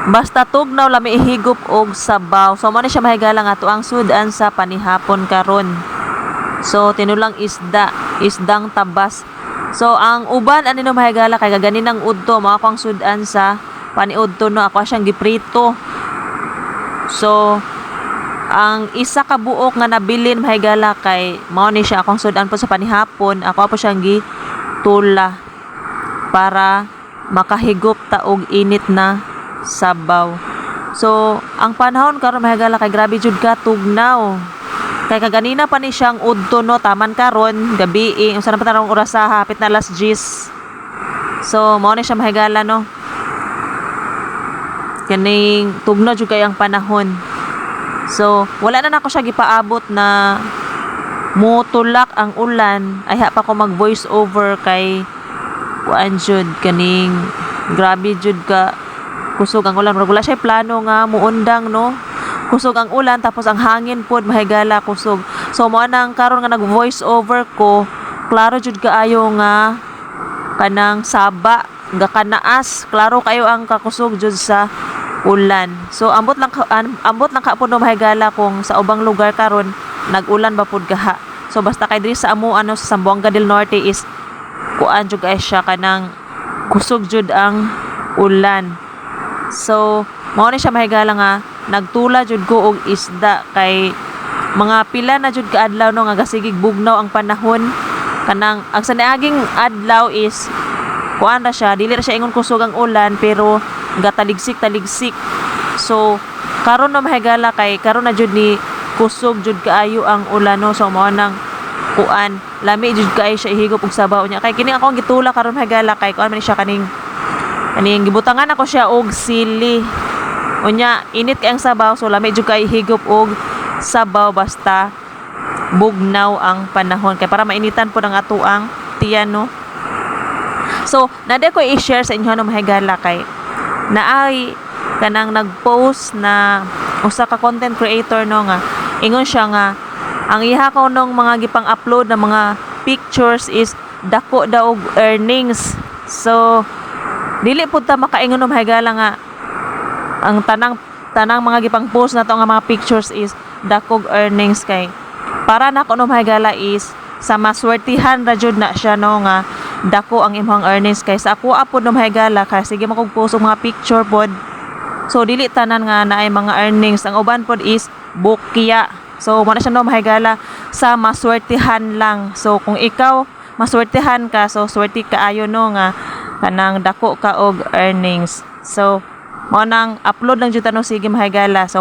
Basta tugnaw lami ihigop og sabaw. So mo ni siya mahigala nga to ang sudan sa panihapon karon. So tinulang isdang tabas. So ang uban ani no mahigala kay ganinang udto mao ako ang sudan sa paniudto no ako siyang giprito. So ang isa ka buok nga nabilin mahigala kay mao ni siya akong sudan po sa panihapon. Ako po siyang gitula para makahigop ta og init na sabaw. So ang panahon karon mahigala kay grabe jud ka tugnaw. Kay kaganina pa ni siyang udto no taman karon gabi unsa na pa tarong oras sa hapit na alas 10. So mao ni siya mahigala no. Kaning tugnaw jud kay ang panahon. So wala na nako siya gipaabot na mutulak ang ulan ay ha pa ko mag voice over kay kuan jud kaning grabe jud ka kusog ang ulan. Wala siya plano nga muundang no. Kusog ang ulan tapos ang hangin pod mahigala kusog. So mo nang karon nga nag voice over ko, klaro jud kaayo nga kanang saba nga kanaas, klaro kayo ang kakusog jud sa ulan. So ambot lang kapod no mahigala kung sa ubang lugar karon nag-ulan ba pud gaha. So basta kay diri sa amo ano sa Zamboanga del Norte is kuan jud kay siya kanang kusog jud ang ulan. So mao ni siya mahigala nga nagtula jud ko og isda kay mga pila na jud ka adlaw no nga gasigig bugnaw ang panahon kanang ang sanaaging adlaw is kuan ra siya dili ra siya ingon kusog ang ulan pero gataligsik. So karon no mahigala kay karon na jud ni kusog jud kaayo ang ulan no. So mao nang kuan lami jud kaayo siya ihigop og sabaw niya kay kini ako ang gitula karon mahigala kay kuan man siya kaning gibutangan ako siya og sili. Unya init kay ang sabaw so lami jud kay higop og sabaw basta bugnaw ang panahon kay para mainitan po ang ato ang tiyan no. So nade ko i-share sa inyo no mahigala kay naay kanang nag-post na usa ka content creator no nga ingon siya nga ang iha ko nung mga gipang-upload na mga pictures is dako daw og earnings. So dili pud ta makaingon no mahigala nga ang tanang mga gipang post na to nga mga pictures is dakog earnings kay para nako no mahigala is sa maswertihan ra jud na siya no nga dako ang imong earnings kay sa ako apod no mahigala kay sige makog post og mga picture pod. So dili tanan nga naay mga earnings, ang uban pod is bukya. So mo na siya no mahigala sa maswertihan lang. So kung ikaw maswertihan ka so swerte kaayo no nga kanang dako ka og earnings. So mo nang upload lang jud no sige mahigala. So